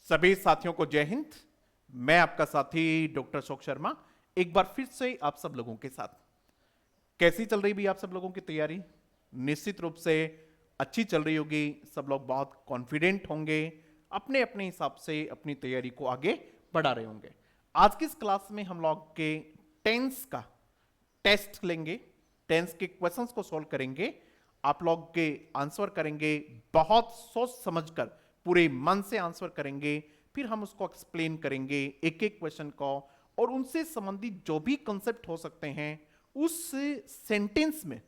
सभी साथियों को जय हिंद। मैं आपका साथी डॉक्टर अशोक शर्मा एक बार फिर से आप सब लोगों के साथ। कैसी चल रही भी आप सब लोगों की तैयारी? निश्चित रूप से अच्छी चल रही होगी। सब लोग बहुत कॉन्फिडेंट होंगे, अपने अपने हिसाब से अपनी तैयारी को आगे बढ़ा रहे होंगे। आज की इस क्लास में हम लोग के टेंस का टेस्ट लेंगे, टेंस के क्वेश्चंस को सॉल्व करेंगे, आप लोग के आंसर करेंगे, बहुत सोच समझकर पूरे मन से आंसर करेंगे, फिर हम उसको एक्सप्लेन करेंगे एक एक क्वेश्चन को, और उनसे संबंधित जो भी कॉन्सेप्ट हो सकते हैं उस सेंटेंस में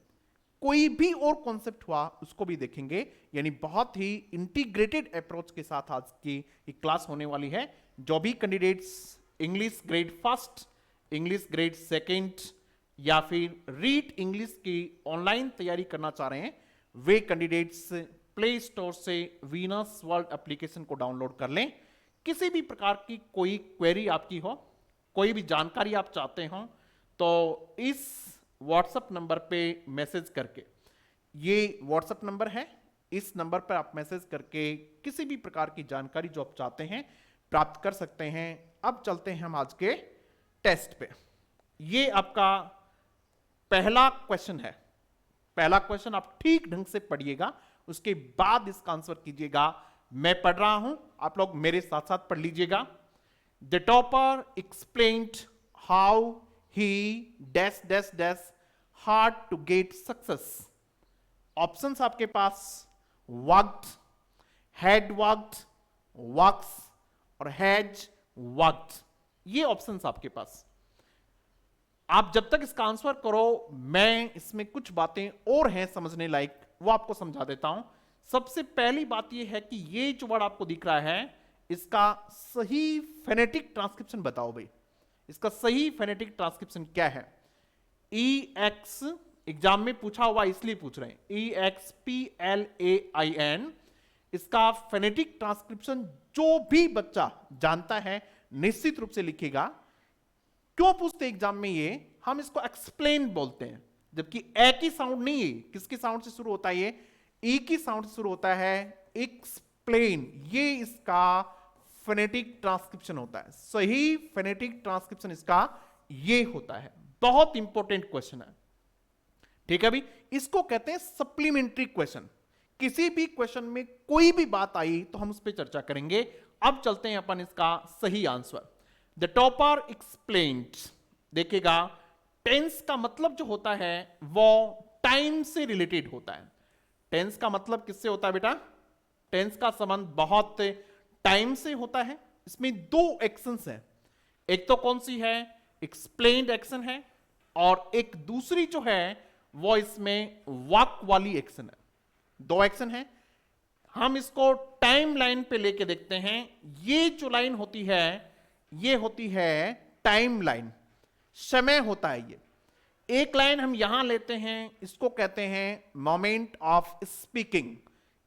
कोई भी और कॉन्सेप्ट हुआ उसको भी देखेंगे। यानी बहुत ही इंटीग्रेटेड अप्रोच के साथ आज की क्लास होने वाली है। जो भी candidates English grade first, English grade second या फिर रीड इंग्लिश की ऑनलाइन तैयारी करना चाह रहे हैं, वे कैंडिडेट्स प्ले स्टोर से वीनस वर्ल्ड एप्लीकेशन को डाउनलोड कर लें। किसी भी प्रकार की कोई क्वेरी आपकी हो, कोई भी जानकारी आप चाहते हो, तो इस व्हाट्सएप नंबर पे मैसेज करके, ये व्हाट्सएप नंबर है, इस नंबर पर आप मैसेज करके किसी भी प्रकार की जानकारी जो आप चाहते हैं प्राप्त कर सकते हैं। अब चलते हैं हम आज के टेस्ट पे। ये आपका पहला क्वेश्चन है। पहला क्वेश्चन आप ठीक ढंग से पढ़िएगा, उसके बाद इसका आंसर कीजिएगा। मैं पढ़ रहा हूं, आप लोग मेरे साथ साथ पढ़ लीजिएगा। The topper explained how he dash dash dash hard to get success. Options आपके पास वर्कड, हैड वर्कड, वर्क्स और हैज वर्कड। ये ऑप्शंस आपके पास। आप जब तक इसका आंसर करो, मैं इसमें कुछ बातें और हैं समझने लायक, वो आपको समझा देता हूं। सबसे पहली बात यह है कि ये जो वर्ड आपको दिख रहा है, इसका सही फेनेटिक ट्रांसक्रिप्शन बताओ भाई। इसका सही फेनेटिक ट्रांसक्रिप्शन क्या है? EX एग्जाम में पूछा हुआ, इसलिए पूछ रहे हैं। EXPLAIN, इसका फेनेटिक ट्रांसक्रिप्शन जो भी बच्चा जानता है निश्चित रूप से लिखेगा। क्यों पूछते एग्जाम में ये? हम इसको एक्सप्लेन बोलते हैं, जबकि ए की साउंड नहीं है। किसकी साउंड से शुरू होता है ये? ई की साउंड से शुरू होता है। एक्सप्लेन, ये इसका फेनेटिक ट्रांसक्रिप्शन होता है। सही फेनेटिक ट्रांसक्रिप्शन इसका ये होता है। बहुत इंपॉर्टेंट क्वेश्चन है, ठीक है भाई। इसको कहते हैं सप्लीमेंट्री क्वेश्चन। किसी भी क्वेश्चन में कोई भी बात आई तो हम उस पर चर्चा करेंगे। अब चलते हैं अपन इसका सही आंसर। द टॉपर एक्सप्लेन्ड, देखिएगा टेंस का मतलब जो होता है वो टाइम से रिलेटेड होता है। टेंस का मतलब किससे होता है बेटा? टेंस का संबंध बहुत टाइम से होता है। इसमें दो एक्शंस हैं, एक तो कौन सी है? एक्सप्लेन्ड एक्शन है, और एक दूसरी जो है वो इसमें वर्क वाली एक्शन है। दो एक्शन है। हम इसको टाइम लाइन पे लेके देखते हैं। ये जो लाइन होती है ये होती है टाइम लाइन, समय होता है ये। एक लाइन हम यहां लेते हैं, इसको कहते हैं मोमेंट ऑफ स्पीकिंग,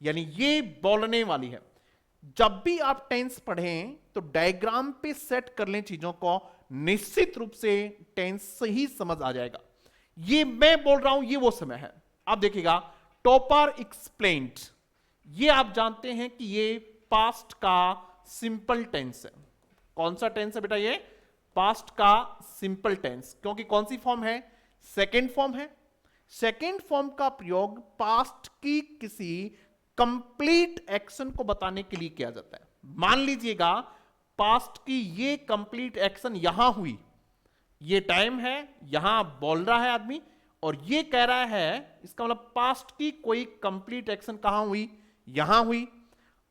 यानी ये बोलने वाली है। जब भी आप टेंस पढ़ें तो डायग्राम पे सेट कर लें चीजों को, निश्चित रूप से टेंस सही समझ आ जाएगा। ये मैं बोल रहा हूं, ये वो समय है। अब देखिएगा टॉपर एक्सप्लेन्ड, ये आप जानते हैं कि ये पास्ट का सिंपल टेंस है। कौन सा टेंस है बेटा? ये पास्ट का सिंपल टेंस। क्योंकि कौन सी फॉर्म है? सेकेंड फॉर्म है। सेकेंड फॉर्म का प्रयोग पास्ट की किसी कंप्लीट एक्शन को बताने के लिए किया जाता है। मान लीजिएगा पास्ट की ये कंप्लीट एक्शन यहां हुई, ये टाइम है, यहां बोल रहा है आदमी और ये कह रहा है, इसका मतलब पास्ट की कोई कंप्लीट एक्शन कहां हुई? यहां हुई।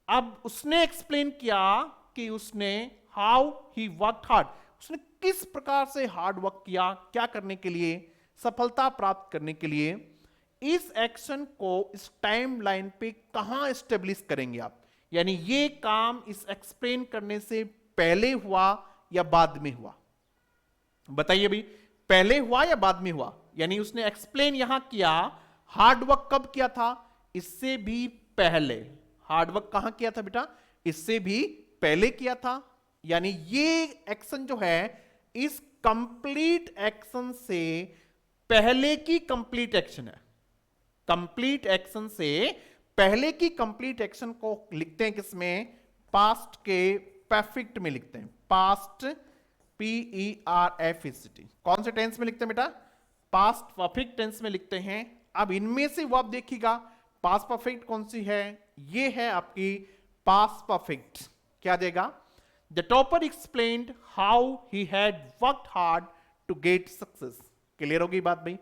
अब उसने एक्सप्लेन किया कि उसने हाउ ही वर्क हार्ड, उसने किस प्रकार से हार्ड वर्क किया, क्या करने के लिए? सफलता प्राप्त करने के लिए। इस एक्शन को इस टाइम लाइन पे कहां एस्टेब्लिश करेंगे आप? यानी ये काम इस एक्सप्लेन करने से पहले हुआ या बाद में हुआ? बताइए भाई, पहले हुआ या बाद में हुआ? यानी उसने एक्सप्लेन यहां किया, हार्ड वर्क कब किया था? इससे भी पहले। हार्ड वर्क कहां किया था बेटा? इससे भी पहले किया था। यानी ये एक्शन जो है इस कंप्लीट एक्शन से पहले की कंप्लीट एक्शन है। कंप्लीट एक्शन से पहले की कंप्लीट एक्शन को लिखते हैं किसमें? पास्ट के परफेक्ट में लिखते हैं, पास्ट PERFECT। कौन से टेंस में लिखते हैं बेटा? पास्ट परफेक्ट टेंस में लिखते हैं। अब इनमें से वो आप देखिएगा पास्ट परफेक्ट कौन सी है, ये है आपकी पास्ट परफेक्ट। क्या देगा? The topper explained how he had worked hard to get success. Clear होगी बात भाई?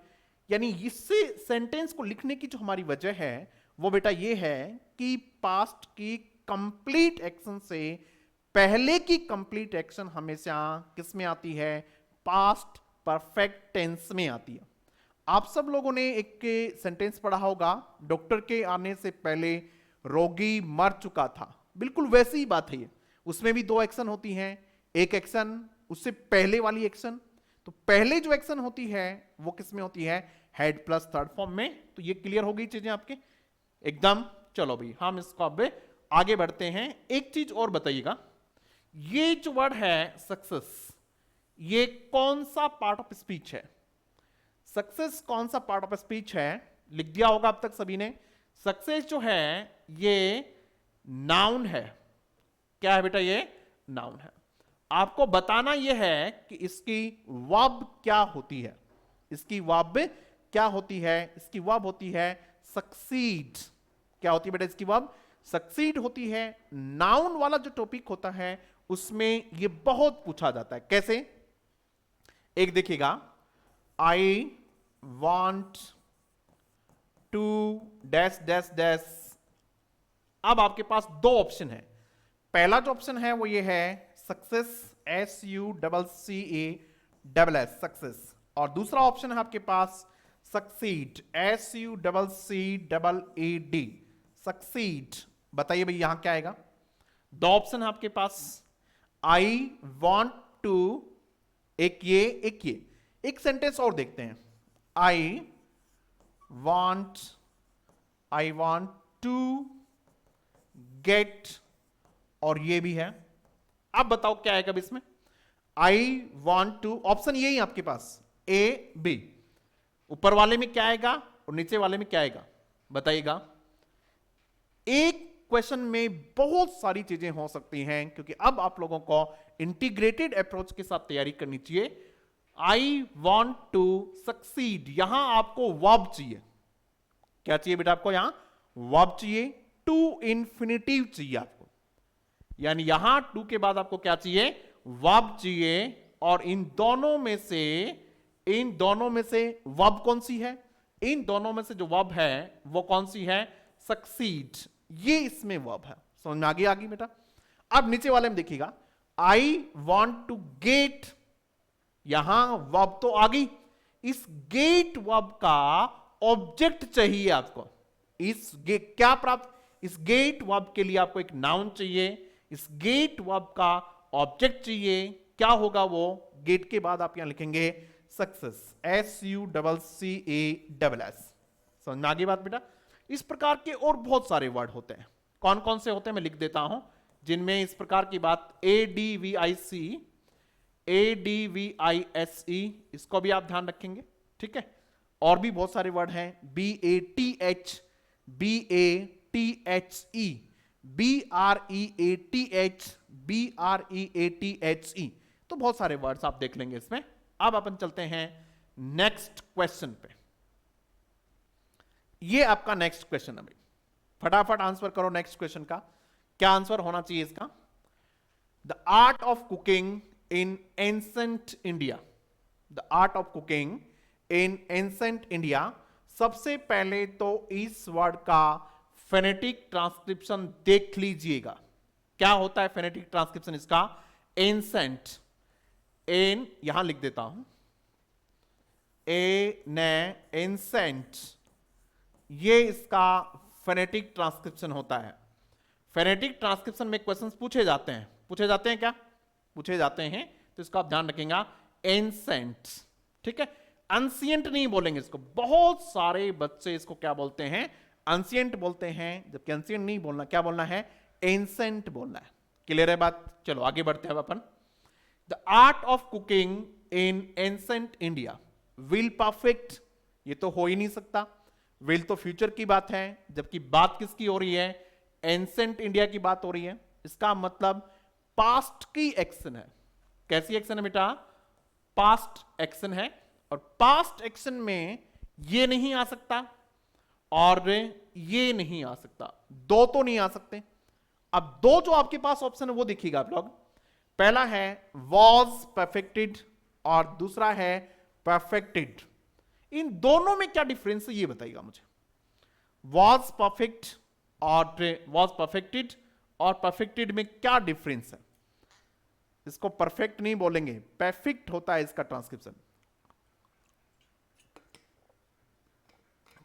यानी इससे सेंटेंस को लिखने की जो हमारी वजह है वो बेटा ये है कि पास्ट की कंप्लीट एक्शन से पहले की कंप्लीट एक्शन हमेशा किस में आती है? पास्ट परफेक्ट टेंस में आती है। आप सब लोगों ने एक सेंटेंस पढ़ा होगा, डॉक्टर के आने से पहले रोगी मर चुका था। बिल्कुल वैसी ही बात है ये। उसमें भी दो एक्शन होती हैं, एक एक्शन उससे पहले वाली एक्शन। तो पहले जो एक्शन होती है वो किस में होती है? हेड प्लस थर्ड फॉर्म में। तो ये क्लियर हो गई चीजें आपके एकदम। चलो भाई हम इसको अब आगे बढ़ते हैं। एक चीज और बताइएगा, ये जो वर्ड है सक्सेस, ये कौन सा पार्ट ऑफ स्पीच है? सक्सेस कौन सा पार्ट ऑफ स्पीच है? लिख दिया होगा अब तक सभी ने। सक्सेस जो है ये नाउन है। क्या है बेटा? ये नाउन है। आपको बताना यह है कि इसकी वर्ब क्या होती है। इसकी वर्ब क्या होती है? इसकी वर्ब होती है सक्सीड। क्या होती है बेटा इसकी वर्ब? सक्सीड होती है। नाउन वाला जो टॉपिक होता है उसमें ये बहुत पूछा जाता है। कैसे? एक देखिएगा, I want to dash dash dash. अब आपके पास दो ऑप्शन है। पहला जो ऑप्शन है वो ये है सक्सेस, SUCCESS सक्सेस। और दूसरा ऑप्शन है आपके पास सक्सीड, SUCCEED सक्सीड। बताइए भाई यहां क्या आएगा? दो ऑप्शन है आपके पास, आई वॉन्ट टू, एक ये एक ये। एक सेंटेंस और देखते हैं, आई वॉन्ट टू गेट, और ये भी है। अब बताओ क्या आएगा इसमें? आई वॉन्ट टू, ऑप्शन यही आपके पास ए बी। ऊपर वाले में क्या आएगा और नीचे वाले में क्या आएगा? बताइएगा। एक क्वेश्चन में बहुत सारी चीजें हो सकती हैं, क्योंकि अब आप लोगों को इंटीग्रेटेड अप्रोच के साथ तैयारी करनी चाहिए। आई वॉन्ट टू सक्सीड, यहां आपको वर्ब चाहिए। क्या चाहिए बेटा आपको? यहां वर्ब चाहिए। टू इंफिनिटिव चाहिए आपको, यानी यहां टू के बाद आपको क्या चाहिए? वर्ब चाहिए। और इन दोनों में से वर्ब कौन सी है? इन दोनों में से जो वर्ब है वो कौन सी है? सक्सीड। ये इसमें वर्ब है। समझ में आ गई बेटा? अब नीचे वाले में देखिएगा, आई वॉन्ट टू गेट, यहां वर्ब तो आ गई। इस गेट वर्ब का ऑब्जेक्ट चाहिए आपको। क्या प्राप्त? इस गेट वर्ब के लिए आपको एक नाउन चाहिए, इस गेट वर्ब का ऑब्जेक्ट चाहिए। क्या होगा वो? गेट के बाद आप यहां लिखेंगे सक्सेस, SUCCESS। समझ में आ गई बात बेटा? इस प्रकार के और बहुत सारे वर्ड होते हैं। कौन कौन से होते हैं मैं लिख देता हूं, जिनमें इस प्रकार की बात ADVIC, ADVISE, इसको भी आप ध्यान रखेंगे। ठीक है? और भी बहुत सारे वर्ड हैं, BATH, BATHE, BREATH, BREATHE। तो बहुत सारे वर्ड्स आप देख लेंगे इसमें। अब अपन चलते हैं नेक्स्ट क्वेश्चन पे। ये आपका नेक्स्ट क्वेश्चन है भाई, फटाफट आंसर करो नेक्स्ट क्वेश्चन का। क्या आंसर होना चाहिए इसका? The art of cooking in ancient India. The art of cooking in ancient India. सबसे पहले तो इस वर्ड का फेनेटिक ट्रांसक्रिप्शन देख लीजिएगा। क्या होता है फेनेटिक ट्रांसक्रिप्शन इसका? एंसेंट, एन यहां लिख देता हूं, एंसेंट, ये इसका फेनेटिक ट्रांसक्रिप्शन होता है। फेनेटिक ट्रांसक्रिप्शन में क्वेश्चंस पूछे जाते हैं। पूछे जाते हैं क्या? पूछे जाते हैं। तो इसका आप ध्यान रखेंगे, एंसेंट। ठीक है? एंशिएंट नहीं बोलेंगे इसको। बहुत सारे बच्चे इसको क्या बोलते हैं? एंशिएंट बोलते हैं, जबकि एंशिएंट नहीं बोलना। क्या बोलना है? एंसेंट बोलना है। क्लियर है बात? चलो आगे बढ़ते हैं अपन। The art of cooking in ancient India. Will perfect, ये तो हो ही नहीं सकता। विल तो फ्यूचर की बात है, जबकि बात किसकी हो रही है? एंसेंट इंडिया की बात हो रही है। इसका मतलब पास्ट की एक्शन है। कैसी एक्शन है बेटा? पास्ट एक्शन है, और पास्ट एक्शन में ये नहीं आ सकता और ये नहीं आ सकता, दो तो नहीं आ सकते। अब दो जो आपके पास ऑप्शन है वो देखिएगा आप लोग। पहला है वॉज परफेक्टेड और दूसरा है परफेक्टेड। इन दोनों में क्या डिफरेंस है ये बताइएगा मुझे। वॉज परफेक्ट और वॉज परफेक्टेड और परफेक्टेड में क्या डिफरेंस है? इसको परफेक्ट नहीं बोलेंगे, परफेक्ट होता है इसका ट्रांसक्रिप्शन।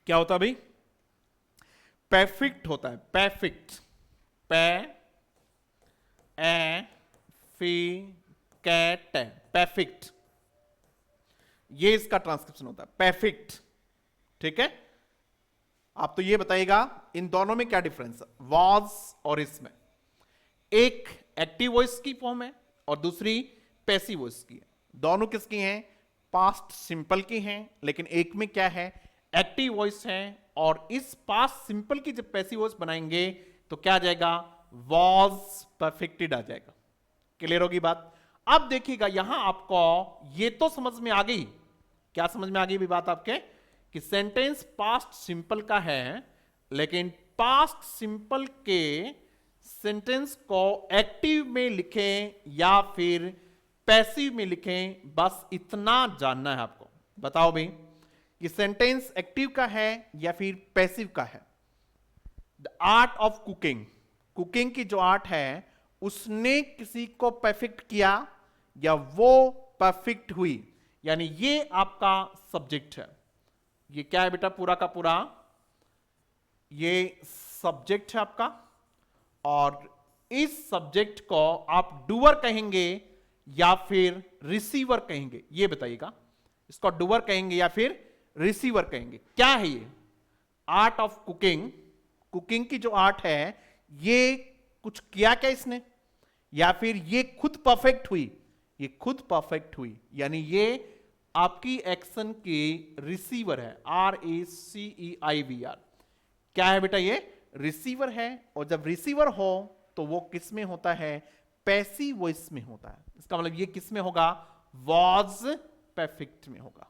क्या होता है भाई? परफेक्ट होता है, परफेक्ट, परफेक्ट, ये इसका ट्रांसक्रिप्शन होता है, परफेक्ट। ठीक है, आप तो ये बताइएगा इन दोनों में क्या डिफरेंस है वॉज और इसमें। एक एक्टिव वॉइस की फॉर्म है और दूसरी पैसिव वॉइस की है। दोनों किसकी हैं? पास्ट सिंपल की हैं, लेकिन एक में क्या है? एक्टिव वॉइस है। और इस पास्ट सिंपल की जब पैसिव वॉइस बनाएंगे तो क्या आ जाएगा? वॉज परफेक्टेड आ जाएगा। क्लियर होगी बात? अब देखिएगा यहां आपको ये तो समझ में आ गई। क्या समझ में आ गई भी बात आपके? कि सेंटेंस पास्ट सिंपल का है, लेकिन पास्ट सिंपल के सेंटेंस को एक्टिव में लिखें या फिर पैसिव में लिखें, बस इतना जानना है आपको। बताओ भाई कि सेंटेंस एक्टिव का है या फिर पैसिव का है। The art of cooking, cooking की जो आर्ट है उसने किसी को परफेक्ट किया या वो परफेक्ट हुई, यानी ये आपका सब्जेक्ट है। ये क्या है बेटा? पूरा का पूरा ये सब्जेक्ट है आपका, और इस सब्जेक्ट को आप डूअर कहेंगे या फिर रिसीवर कहेंगे, ये बताइएगा। इसको डूअर कहेंगे या फिर रिसीवर कहेंगे। क्या है ये? आर्ट ऑफ कुकिंग, कुकिंग की जो आर्ट है ये कुछ किया क्या इसने, या फिर ये खुद परफेक्ट हुई? ये खुद परफेक्ट हुई, यानी ये आपकी एक्शन की रिसीवर है। RACEIVR। क्या है बेटा? ये रिसीवर है, और जब रिसीवर हो तो वो किस में होता है? पैसिव वॉइस में होता है। इसका मतलब ये किस में होगा? वॉज परफेक्ट में होगा।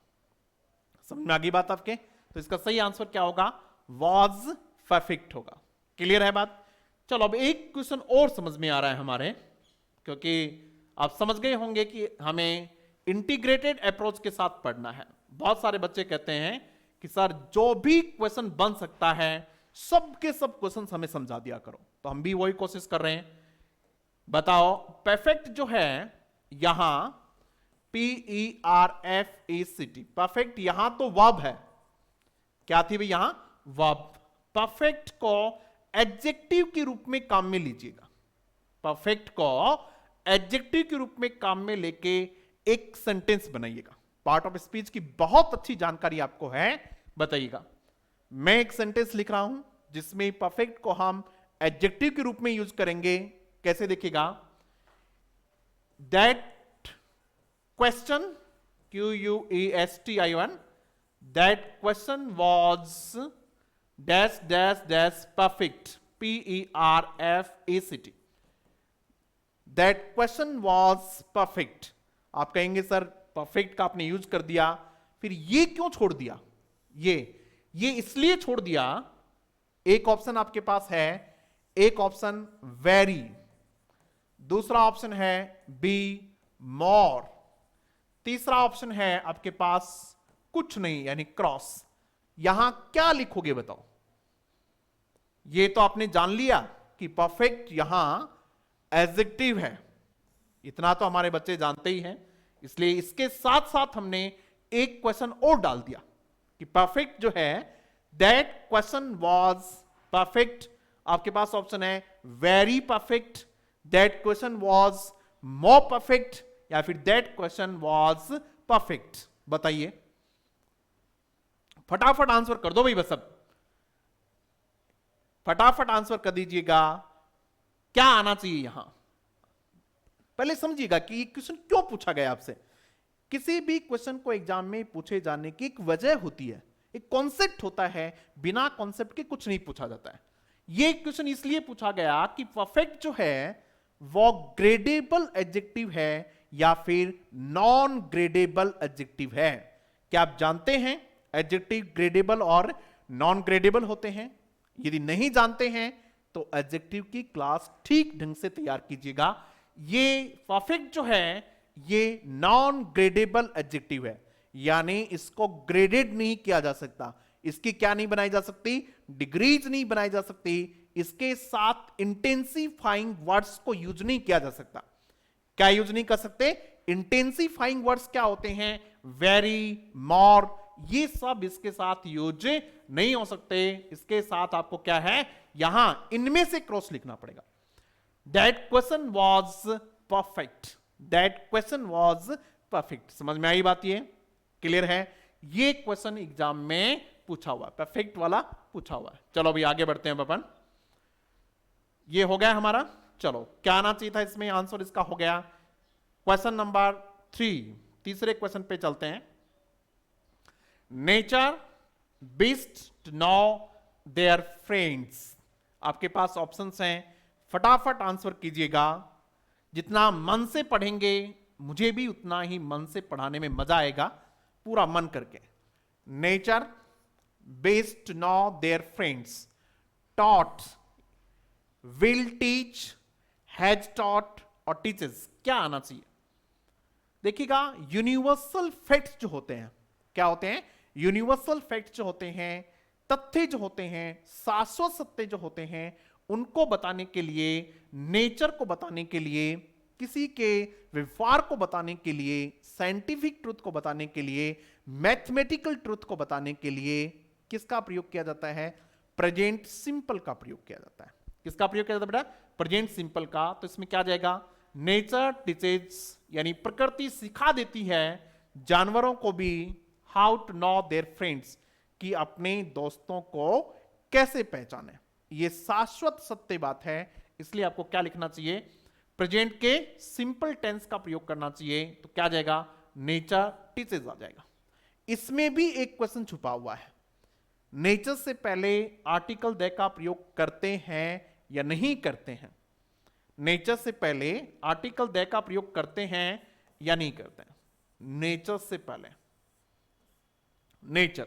समझ में आ गई बात आपके? तो इसका सही आंसर क्या होगा? वॉज परफेक्ट होगा। क्लियर है बात? चलो अब एक क्वेश्चन और समझ में आ रहा है हमारे, क्योंकि आप समझ गए होंगे कि हमें इंटीग्रेटेड अप्रोच के साथ पढ़ना है। बहुत सारे बच्चे कहते हैं कि सर जो भी क्वेश्चन बन सकता है सब के सब क्वेश्चन हमें समझा दिया करो, तो हम भी वही कोशिश कर रहे हैं। बताओ परफेक्ट जो है यहां PERFECT, परफेक्ट यहां तो वर्ब है। क्या थी भाई? यहां वर्ब। परफेक्ट को एडजेक्टिव के रूप में काम में लीजिएगा। परफेक्ट को एडजेक्टिव के रूप में काम में लेके एक सेंटेंस बनाइएगा। पार्ट ऑफ स्पीच की बहुत अच्छी जानकारी आपको है, बताइएगा। मैं एक सेंटेंस लिख रहा हूं जिसमें परफेक्ट को हम एडजेक्टिव के रूप में यूज करेंगे। कैसे? देखिएगा। That question, QUESTION, that question was dash dash dash perfect, PERFECT। That question was perfect. आप कहेंगे सर परफेक्ट का आपने यूज कर दिया, फिर ये क्यों छोड़ दिया? ये इसलिए छोड़ दिया, एक ऑप्शन आपके पास है, एक ऑप्शन वेरी, दूसरा ऑप्शन है बी मोर, तीसरा ऑप्शन है आपके पास कुछ नहीं यानी क्रॉस। यहां क्या लिखोगे बताओ? ये तो आपने जान लिया कि परफेक्ट यहां एडजेक्टिव है, इतना तो हमारे बच्चे जानते ही हैं, इसलिए इसके साथ साथ हमने एक क्वेश्चन और डाल दिया कि परफेक्ट जो है दैट क्वेश्चन वाज परफेक्ट। आपके पास ऑप्शन है very perfect, that question was more perfect, या फिर दैट क्वेश्चन वाज परफेक्ट। बताइए, फटाफट आंसर कर दो भाई, बस अब फटाफट आंसर कर दीजिएगा। क्या आना चाहिए यहां? पहले समझिएगा कि ये क्वेश्चन क्यों पूछा गया आपसे। किसी भी क्वेश्चन को एग्जाम में पूछे जाने की एक वजह होती है, एक कॉन्सेप्ट होता है। बिना कॉन्सेप्ट के कुछ नहीं पूछा जाता है। ये क्वेश्चन इसलिए पूछा गया कि परफेक्ट जो है वो ग्रेडेबल एडजेक्टिव है या फिर नॉन ग्रेडेबल एडजेक्टिव है। क्या आप जानते हैं एडजेक्टिव ग्रेडेबल और नॉन ग्रेडेबल होते हैं? यदि नहीं जानते हैं तो एडजेक्टिव की क्लास ठीक ढंग से तैयार कीजिएगा। ये परफेक्ट जो है ये नॉन ग्रेडेबल एडजेक्टिव है, यानी इसको ग्रेडेड नहीं किया जा सकता। इसकी क्या नहीं बनाई जा सकती? डिग्रीज नहीं बनाई जा सकती। इसके साथ इंटेंसिफाइंग वर्ड्स को यूज नहीं किया जा सकता। क्या यूज नहीं कर सकते? इंटेंसिफाइंग वर्ड्स क्या होते हैं? वेरी, मोर, ये सब इसके साथ यूज नहीं हो सकते। इसके साथ आपको क्या है, यहां इनमें से क्रॉस लिखना पड़ेगा। That question was perfect, that question was perfect. समझ में आई बात? ये क्लियर है? ये क्वेश्चन एग्जाम में पूछा हुआ है, परफेक्ट वाला पूछा हुआ है। चलो अभी आगे बढ़ते हैं अपन। ये हो गया हमारा। चलो क्या आना चाहिए था इसमें? आंसर इसका हो गया क्वेश्चन नंबर 3। तीसरे क्वेश्चन पे चलते हैं। Nature best to know their friends. आपके पास ऑप्शंस हैं, फटाफट आंसर कीजिएगा। जितना मन से पढ़ेंगे मुझे भी उतना ही मन से पढ़ाने में मजा आएगा, पूरा मन करके। Nature best to know their friends, taught, will teach, has taught और टीचर्स। क्या आना चाहिए? देखिएगा, यूनिवर्सल फैक्ट्स जो होते हैं, क्या होते हैं? यूनिवर्सल फैक्ट्स जो होते हैं, तथ्य जो होते हैं, शाश्वत सत्य जो होते हैं, उनको बताने के लिए, नेचर को बताने के लिए, किसी के व्यवहार को बताने के लिए, साइंटिफिक ट्रुथ को बताने के लिए, मैथमेटिकल ट्रुथ को बताने के लिए किसका प्रयोग किया जाता है? प्रेजेंट सिंपल का प्रयोग किया जाता है। किसका प्रयोग किया जाता है बेटा? प्रेजेंट सिंपल का। तो इसमें क्या जाएगा? नेचर टीचेज, यानी प्रकृति सिखा देती है जानवरों को भी how to know their friends, कि अपने दोस्तों को कैसे पहचाने। ये शाश्वत सत्य बात है, इसलिए आपको क्या लिखना चाहिए? प्रेजेंट के सिंपल टेंस का प्रयोग करना चाहिए। तो क्या जाएगा? नेचर टीचेज आ जाएगा। इसमें भी एक क्वेश्चन छुपा हुआ है, नेचर से पहले आर्टिकल द का प्रयोग करते हैं या नहीं करते हैं? नेचर से पहले आर्टिकल द का प्रयोग करते हैं या नहीं करते हैं? नेचर से पहले नेचर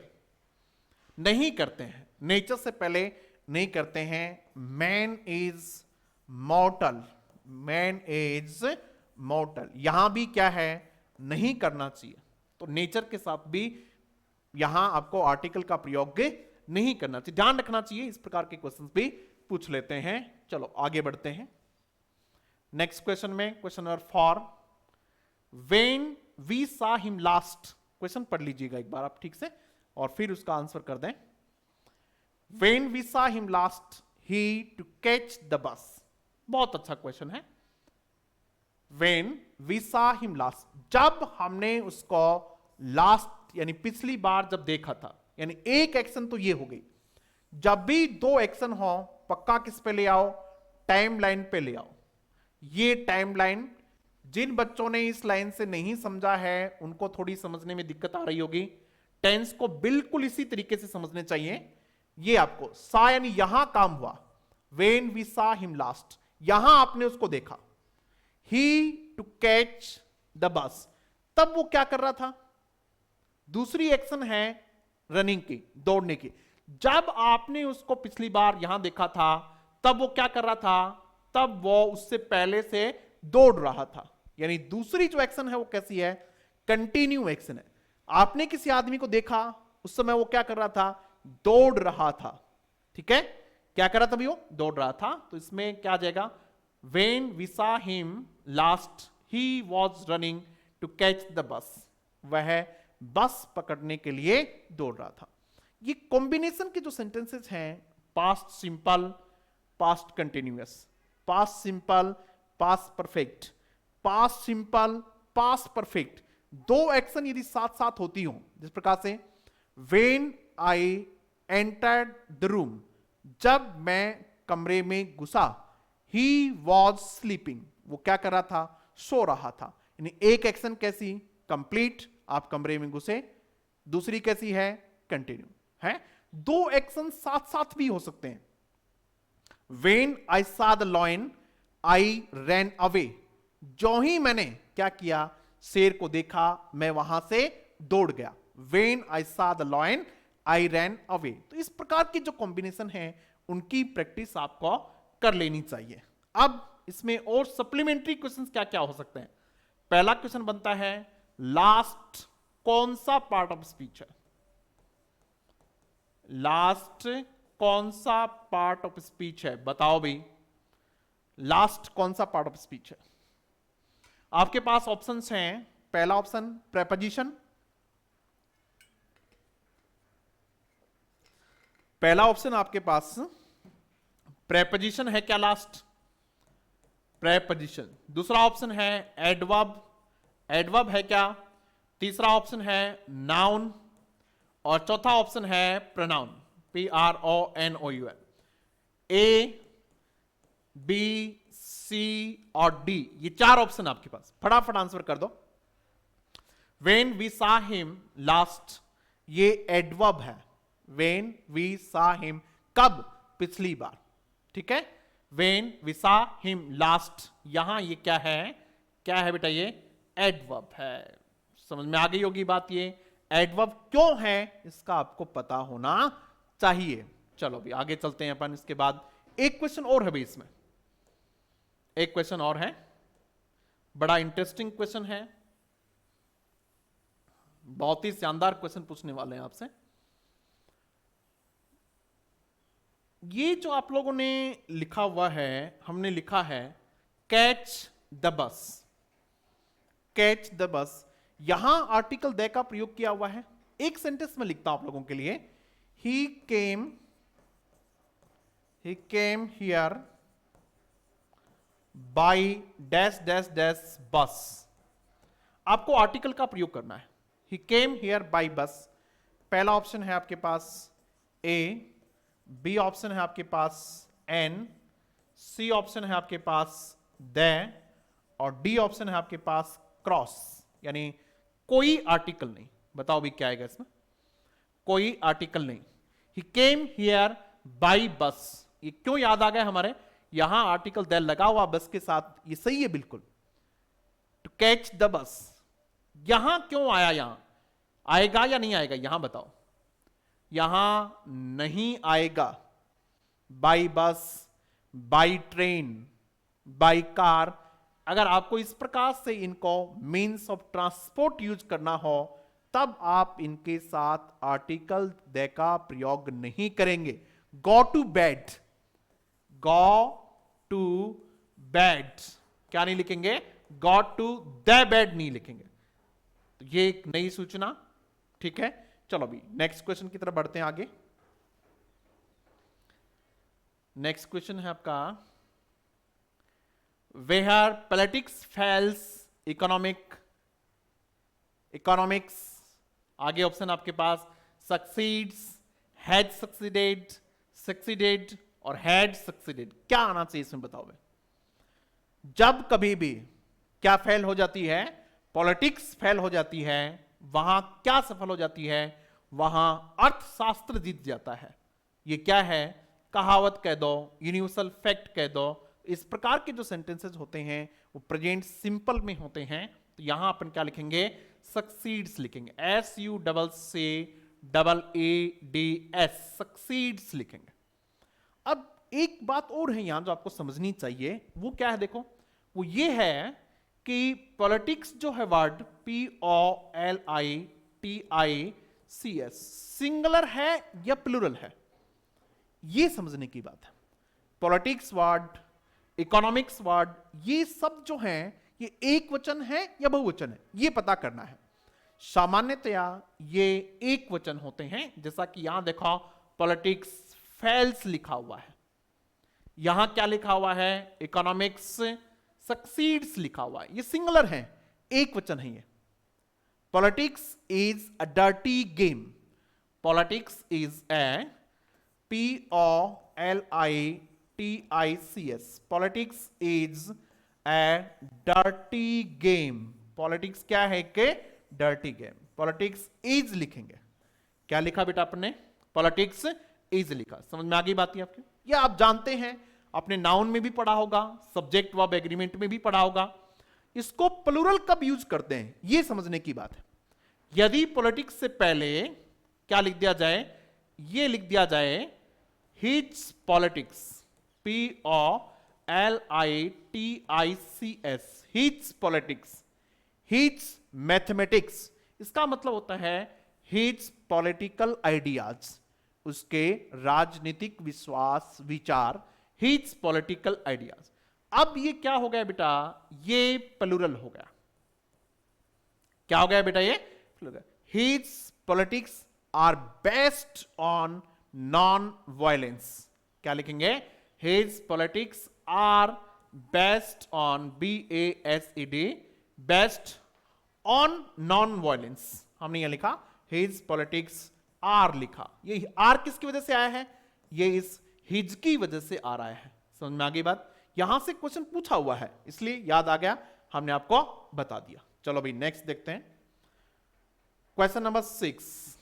नहीं करते हैं, नेचर से पहले नहीं करते हैं। मैन इज मॉर्टल, मैन इज मॉर्टल, यहां भी क्या है? नहीं करना चाहिए। तो नेचर के साथ भी यहां आपको आर्टिकल का प्रयोग नहीं करना चाहिए, ध्यान रखना चाहिए। इस प्रकार के क्वेश्चंस भी पूछ लेते हैं। चलो आगे बढ़ते हैं नेक्स्ट क्वेश्चन में। Question number 4, when we saw him last. Question पढ़ लीजिएगा एक बार आप ठीक से और फिर उसका आंसर कर दें। When we saw him last he to catch the bus. बहुत अच्छा क्वेश्चन है। When we saw him last, जब हमने उसको लास्ट यानी पिछली बार जब देखा था, यानी एक एक्शन तो ये हो गई। जब भी दो एक्शन हो पक्का किस पे ले आओ? टाइमलाइन पे ले आओ। ये टाइमलाइन जिन बच्चों ने इस लाइन से नहीं समझा है उनको थोड़ी समझने में दिक्कत आ रही होगी। टेंस को बिल्कुल इसी तरीके से समझने चाहिए। ये आपको सा यानी यहां काम हुआ, when we saw him last, यहां आपने उसको देखा। ही टू कैच द बस, तब वो क्या कर रहा था? दूसरी एक्शन है रनिंग की, दौड़ने की। जब आपने उसको पिछली बार यहां देखा था तब वो क्या कर रहा था? तब वो उससे पहले से दौड़ रहा था। यानी दूसरी जो एक्शन है वो कैसी है? कंटिन्यू एक्शन है। आपने किसी आदमी को देखा, उस समय वो क्या कर रहा था? दौड़ रहा था। ठीक है, क्या कर रहा था? वो दौड़ रहा था। तो इसमें क्या आ जाएगा? When we saw him last he was running to catch the bus, वह बस पकड़ने के लिए दौड़ रहा था। ये कॉम्बिनेशन के जो सेंटेंसेस हैं, past simple, past continuous, past simple, past perfect, past simple, past perfect, दो एक्शन यदि साथ साथ होती हो, जिस प्रकार से when I entered the room, जब मैं कमरे में घुसा, ही वॉज स्लीपिंग, वो क्या कर रहा था? सो रहा था। यानी एक एक्शन कैसी? कंप्लीट, आप कमरे में घुसे। दूसरी कैसी है? कंटिन्यू है। दो एक्शन साथ साथ भी हो सकते हैं। वेन आई सा the lion I ran away, जो ही मैंने क्या किया, शेर को देखा, मैं वहां से दौड़ गया। वेन आई सा the lion I ran away. तो इस प्रकार की जो कॉम्बिनेशन है उनकी प्रैक्टिस आपको कर लेनी चाहिए। अब इसमें और सप्लीमेंट्री क्वेश्चंस क्या क्या हो सकते हैं। पहला क्वेश्चन बनता है लास्ट कौन सा पार्ट ऑफ स्पीच है, लास्ट कौन सा पार्ट ऑफ स्पीच है, बताओ भाई लास्ट कौन सा पार्ट ऑफ स्पीच है। आपके पास ऑप्शंस हैं, पहला ऑप्शन प्रेपोजिशन, पहला ऑप्शन आपके पास प्रेपोजिशन है क्या, लास्ट प्रेपोजिशन। दूसरा ऑप्शन है एडवर्ब, एडवर्ब है क्या। तीसरा ऑप्शन है नाउन और चौथा ऑप्शन है प्रोनाउन, PRONOUN। ए, बी, सी और डी, ये चार ऑप्शन आपके पास, फटाफट आंसर कर दो। When we saw him last, ये एडवर्ब है। वेन वी सा हिम, कब, पिछली बार, ठीक है। When we saw him last, यहां ये क्या है, क्या है बेटा, ये एडवर्ब है। समझ में आ गई होगी बात। ये एडवर्ब क्यों है इसका आपको पता होना चाहिए। चलो भी आगे चलते हैं अपन। इसके बाद एक क्वेश्चन और है भाई, इसमें एक क्वेश्चन और है, बड़ा इंटरेस्टिंग क्वेश्चन है, बहुत ही शानदार क्वेश्चन पूछने वाले हैं आपसे। ये जो आप लोगों ने लिखा हुआ है, हमने लिखा है कैच द बस, कैच द बस। यहां आर्टिकल द का प्रयोग किया हुआ है। एक सेंटेंस में लिखता हूं आप लोगों के लिए, he came here by dash dash dash बस। आपको आर्टिकल का प्रयोग करना है। ही केम हियर बाई बस। पहला ऑप्शन है आपके पास ए, बी ऑप्शन है आपके पास एन, सी ऑप्शन है आपके पास द और डी ऑप्शन है आपके पास क्रॉस, यानी कोई आर्टिकल नहीं। बताओ भी क्या आएगा इसमें, कोई आर्टिकल नहीं। ही केम हियर बाई बस, ये क्यों याद आ गया हमारे, यहां आर्टिकल द लगा हुआ बस के साथ, ये सही है बिल्कुल। टू कैच द बस, यहां क्यों आया, यहां आएगा या नहीं आएगा, यहां बताओ। यहां नहीं आएगा। By bus, by train, by car, अगर आपको इस प्रकार से इनको मीन्स ऑफ ट्रांसपोर्ट यूज करना हो तब आप इनके साथ आर्टिकल द का प्रयोग नहीं करेंगे। Go to bed, go to bed क्या नहीं लिखेंगे, गो टू द बेड नहीं लिखेंगे। तो ये एक नई सूचना, ठीक है। चलो अभी नेक्स्ट क्वेश्चन की तरफ बढ़ते हैं आगे। नेक्स्ट क्वेश्चन है आपका, वेयर पॉलिटिक्स फेल्स इकोनॉमिक्स, आगे ऑप्शन आपके पास सक्सीड्स, हैड सक्सीडेड, सक्सीडेड और हैड सक्सीडेड। क्या आना चाहिए इसमें बताओ। जब कभी भी क्या फेल हो जाती है, पॉलिटिक्स फेल हो जाती है, वहां क्या सफल हो जाती है, वहां अर्थशास्त्र जीत जाता है। ये क्या है, कहावत कह दो, यूनिवर्सल फैक्ट कह दो। इस प्रकार के जो सेंटेंसेस होते हैं वो प्रेजेंट सिंपल में होते हैं। तो यहां अपन क्या लिखेंगे, सक्सीड्स लिखेंगे, SUCCEEDS, सक्सीड्स लिखेंगे। अब एक बात और है यहां जो आपको समझनी चाहिए, वो क्या है देखो, वो ये है कि पॉलिटिक्स जो है वर्ड POLITICS सिंगुलर है या प्लूरल है, ये समझने की बात है। पॉलिटिक्स वर्ड, इकोनॉमिक्स वर्ड, ये सब जो हैं ये एक वचन है या बहुवचन है, ये पता करना है। सामान्यतया ये एक वचन होते हैं, जैसा कि यहां देखो पॉलिटिक्स फेल्स लिखा हुआ है, यहां क्या लिखा हुआ है, इकोनॉमिक्स सक्सीड्स लिखा हुआ है, ये सिंगुलर है, एक वचन है ये। Politics is a dirty game, politics is a POLITICS, politics is a dirty game. Politics क्या है कि डर्टी गेम। पॉलिटिक्स इज लिखेंगे, क्या लिखा बेटा आपने, पॉलिटिक्स इज लिखा। समझ में आ गई बात है आपकी, या आप जानते हैं आपने नाउन में भी पढ़ा होगा, सब्जेक्ट वर्ब एग्रीमेंट में भी पढ़ा होगा। इसको प्लूरल कब यूज करते हैं ये समझने की बात है। यदि पॉलिटिक्स से पहले क्या लिख दिया जाए, ये लिख दिया जाए his politics, POLITICS, his politics, his mathematics, इसका मतलब होता है हिज पॉलिटिकल आइडियाज, उसके राजनीतिक विश्वास विचार, हिज पॉलिटिकल आइडियाज। अब ये क्या हो गया बेटा, ये प्लूरल हो गया। क्या हो गया बेटा, ये plural. His politics are based on non violence. क्या लिखेंगे, his politics are based on, BASED, based on non violence. हमने यह लिखा हिज पॉलिटिक्स आर लिखा। ये आर किसकी वजह से आया है, ये इस हिज की वजह से आ रहा है। समझ में आ गई बात। यहां से क्वेश्चन पूछा हुआ है इसलिए याद आ गया, हमने आपको बता दिया। चलो भाई नेक्स्ट देखते हैं। Question number 6,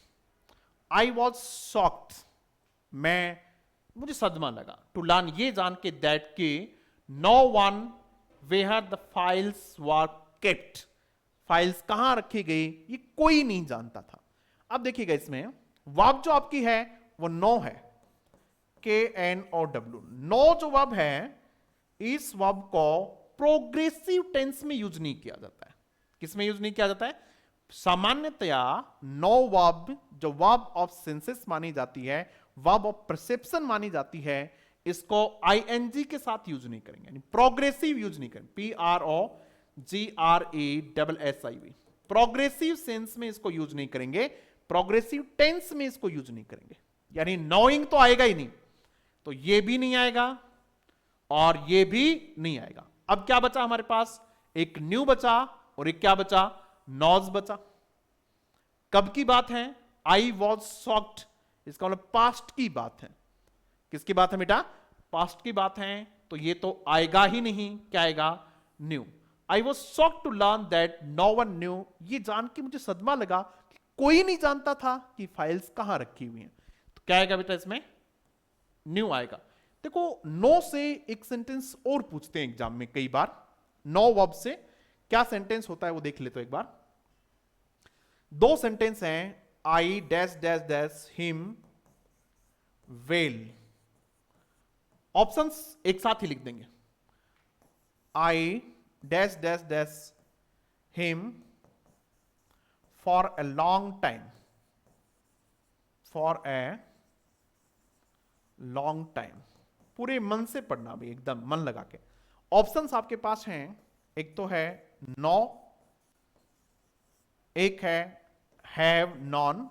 I was shocked, मुझे सदमा लगा, टू लर्न, ये जान के, दैट कि no one where the files were kept, files कहां रखी गई ये कोई नहीं जानता था। अब देखिएगा इसमें वर्ब जो आपकी है वो नो है, KNOW। नो जो वर्ब है इस वर्ब को प्रोग्रेसिव टेंस में यूज नहीं किया जाता है। किसमें यूज नहीं किया जाता है, सामान्यतया नो वर्ब जो वर्ब ऑफ सेंसेस मानी जाती है, वर्ब ऑफ परसेप्शन मानी जाती है, इसको ING के साथ यूज नहीं करेंगे, यानी प्रोग्रेसिव यूज नहीं करेंगे, PROGRESSIV, प्रोग्रेसिव सेंस में इसको यूज नहीं करेंगे, प्रोग्रेसिव टेंस में इसको यूज नहीं करेंगे। यानी नोइंग तो आएगा ही नहीं, तो ये भी नहीं आएगा और ये भी नहीं आएगा। अब क्या बचा हमारे पास, एक न्यू बचा और एक क्या बचा, नॉज बचा। कब की बात है, आई वॉज शॉक्ड, इसका मतलब पास्ट की बात है। किसकी बात है बेटा, पास्ट की बात है, तो ये तो आएगा ही नहीं। क्या आएगा, knew. I was shocked to learn that no one knew, ये जान के मुझे सदमा लगा कि कोई नहीं जानता था कि फाइल्स कहां रखी हुई हैं। तो क्या आएगा बेटा इसमें, न्यू आएगा। देखो नो से एक सेंटेंस और पूछते हैं एग्जाम में कई बार, नो वर्ब से क्या सेंटेंस होता है वो देख ले तो एक बार। दो सेंटेंस हैं, आई dash dash dash him well. Options एक साथ ही लिख देंगे, आई dash dash dash him for a long time, for a long time. पूरे मन से पढ़ना भी, एकदम मन लगा के। ऑप्शंस आपके पास हैं, एक तो है नो, एक है हैव नॉन,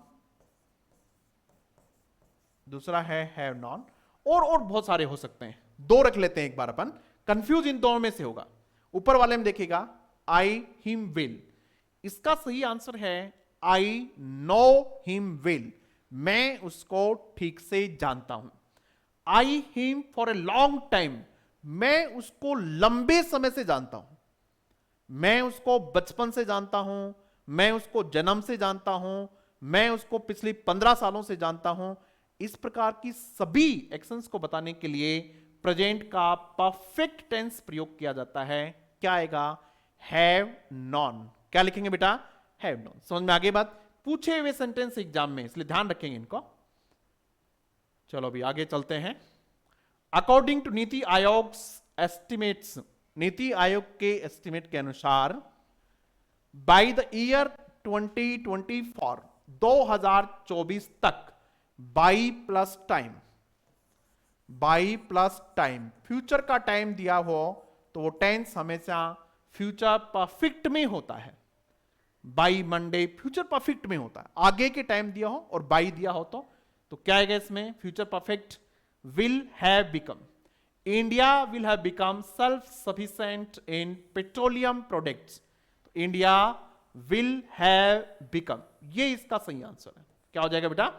दूसरा है हैव नॉन, और बहुत सारे हो सकते हैं। दो रख लेते हैं एक बार अपन, कंफ्यूज इन दोनों में से होगा। ऊपर वाले में देखिएगा आई हिम विल, इसका सही आंसर है आई नो हिम विल, मैं उसको ठीक से जानता हूं। I him for a long time, मैं उसको लंबे समय से जानता हूं, मैं उसको बचपन से जानता हूं, मैं उसको जन्म से जानता हूं, मैं उसको पिछले 15 सालों से जानता हूं। इस प्रकार की सभी एक्शंस को बताने के लिए प्रेजेंट का परफेक्ट टेंस प्रयोग किया जाता है। क्या आएगा, हैव नॉन। क्या लिखेंगे बेटा, हैव नॉन। समझ में आ गई बात। पूछे हुए सेंटेंस एग्जाम में, इसलिए ध्यान रखेंगे इनको। चलो अभी आगे चलते हैं। According to NITI Aayog estimates, NITI Aayog के एस्टिमेट के अनुसार बाय द ईयर 2024, 2024 तक, by plus time, by plus time, future का टाइम दिया हो तो वो टेंस हमेशा फ्यूचर परफेक्ट में होता है। बाई मंडे फ्यूचर परफेक्ट में होता है, आगे के टाइम दिया हो और बाई दिया हो तो क्या आएगा इसमें, future perfect. Will have become, India will have become self sufficient in petroleum products, India will have become, ये इसका सही आंसर है। क्या हो जाएगा बेटा,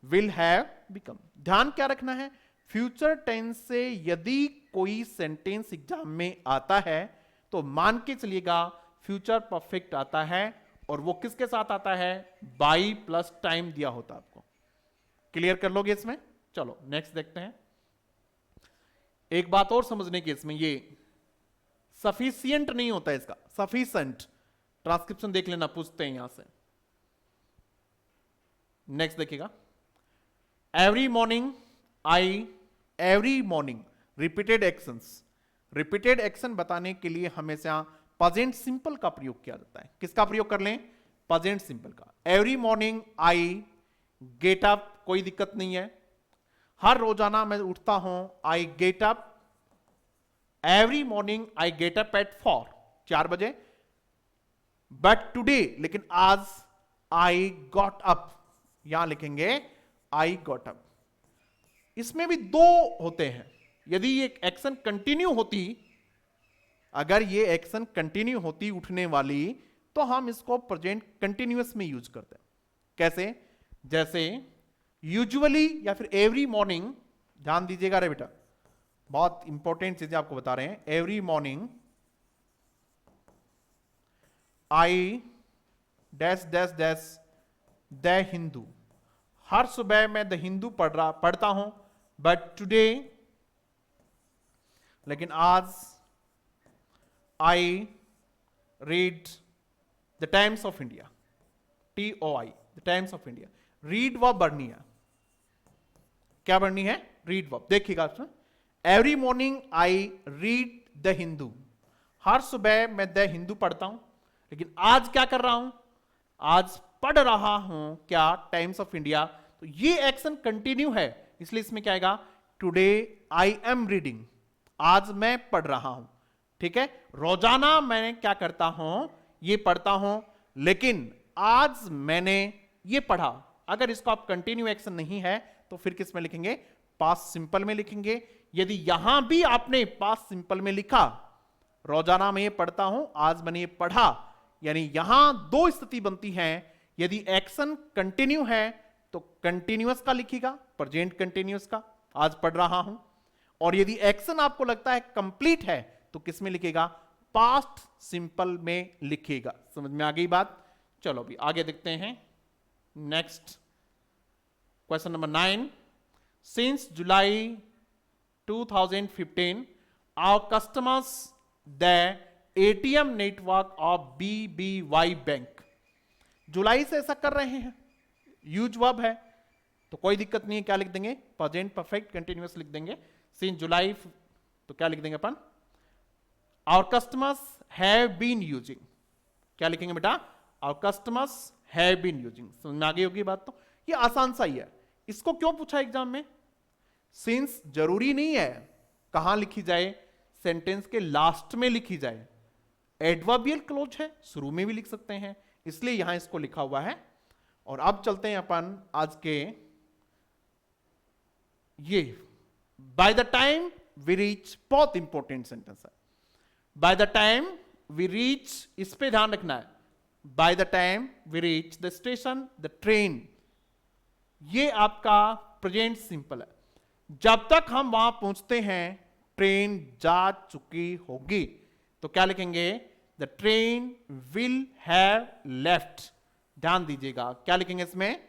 विल हैव बिकम। ध्यान क्या रखना है, फ्यूचर टेंस से यदि कोई सेंटेंस एग्जाम में आता है तो मान के चलिएगा फ्यूचर परफेक्ट आता है, और वो किसके साथ आता है, बाई प्लस टाइम दिया होता है। आपको क्लियर कर लोगे इसमें। चलो नेक्स्ट देखते हैं। एक बात और समझने की इसमें, ये सफिशियंट नहीं होता है इसका, सफिशिएंट ट्रांसक्रिप्शन देख लेना, पूछते हैं यहां से। नेक्स्ट देखिएगा, एवरी मॉर्निंग आई, every morning, repeated actions. Repeated action बताने के लिए हमेशा प्रेजेंट सिंपल का प्रयोग किया जाता है। किसका प्रयोग कर लें? प्रेजेंट सिंपल का। Every morning I get up, कोई दिक्कत नहीं है, हर रोजाना मैं उठता हूं, I get up, every morning I get up at 4 बजे, बट टुडे, लेकिन आज, आई गॉट अप, यहां लिखेंगे आई गॉट अप। इसमें भी दो होते हैं, यदि ये एक्शन कंटिन्यू होती, अगर ये एक्शन कंटिन्यू होती उठने वाली, तो हम इसको प्रेजेंट कंटिन्यूअस में यूज करते हैं। कैसे? जैसे यूजुअली या फिर एवरी मॉर्निंग, ध्यान दीजिएगा रे बेटा, बहुत इंपॉर्टेंट चीजें आपको बता रहे हैं। Every morning I dash dash dash the Hindu, हर सुबह मैं द हिंदू पढ़ता हूं, बट टुडे, लेकिन आज, I read the Times of India, TOI, the Times of India. Read verb बढ़नी है, क्या बढ़नी है? Read verb. देखिएगा इसमें, every morning I read the Hindu, हर सुबह मैं द हिंदू पढ़ता हूं, लेकिन आज क्या कर रहा हूं? आज पढ़ रहा हूं क्या? Times of India. तो ये एक्शन कंटिन्यू है, इसलिए इसमें क्या आएगा? टुडे आई एम रीडिंग, आज मैं पढ़ रहा हूं। ठीक है, रोजाना मैं क्या करता हूं? ये पढ़ता हूं, लेकिन आज मैंने ये पढ़ा। अगर इसको आप कंटिन्यू एक्शन नहीं है तो फिर किस में लिखेंगे? पास्ट सिंपल में लिखेंगे। यदि यहां भी आपने पास्ट सिंपल में लिखा, रोजाना मैं ये पढ़ता हूं, आज मैंने ये पढ़ा, यानी यहां दो स्थिति बनती है। यदि एक्शन कंटिन्यू है तो कंटिन्यूअस का लिखिएगा, प्रेजेंट कंटिन्यूअस का, आज पढ़ रहा हूं। और यदि एक्शन आपको लगता है कंप्लीट है तो किस में लिखेगा? पास्ट सिंपल में लिखिएगा। समझ में आ गई बात? चलो अभी आगे देखते हैं। Next question number 9, since July 2015 our customers the ATM network of BBY bank. जुलाई से ऐसा कर रहे हैं, यूज वर्ब है तो कोई दिक्कत नहीं है, क्या लिख देंगे? प्रेजेंट परफेक्ट कंटिन्यूअस लिख देंगे। सिंस जुलाई तो क्या लिख देंगे अपन? Our customers have been using, क्या लिखेंगे बेटा? Our customers have been using। समझ में आ गई होगी बात? तो ये आसान सा ही है। इसको क्यों पूछा एग्जाम में? सिंस जरूरी नहीं है कहां लिखी जाए, सेंटेंस के लास्ट में लिखी जाए। एडवर्बियल क्लोज है, शुरू में भी लिख सकते हैं, इसलिए यहां इसको लिखा हुआ है। और अब चलते हैं अपन आज के ये by the time we reach, बहुत इंपॉर्टेंट सेंटेंस है। By the time we reach, इस पे ध्यान रखना है। By the time we reach the station the train, ये आपका प्रेजेंट सिंपल है। जब तक हम वहां पहुंचते हैं ट्रेन जा चुकी होगी, तो क्या लिखेंगे? The train will have left. ध्यान दीजिएगा क्या लिखेंगे इसमें?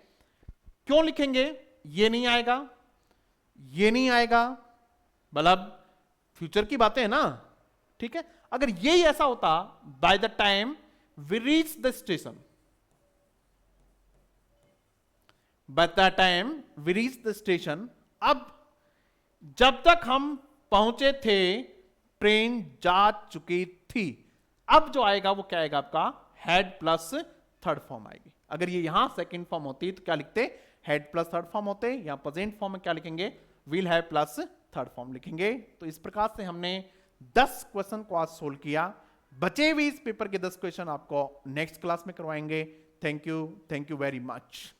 क्यों लिखेंगे? ये नहीं आएगा, ये नहीं आएगा, मतलब फ्यूचर की बातें है ना। ठीक है, अगर यही ऐसा होता, by the time we reach the station, by the time we reach the station, अब जब तक हम पहुंचे थे ट्रेन जा चुकी थी। अब जो आएगा वो क्या आएगा आपका? हैड प्लस थर्ड फॉर्म आएगी। अगर ये यहां सेकंड फॉर्म होती तो क्या लिखते? हैड प्लस थर्ड फॉर्म होते। यहां प्रेजेंट फॉर्म में क्या लिखेंगे? Will have plus third form लिखेंगे। तो इस प्रकार से हमने 10 क्वेश्चन को आज सोल्व किया। बचे हुए इस पेपर के 10 क्वेश्चन आपको नेक्स्ट क्लास में करवाएंगे। Thank you very much.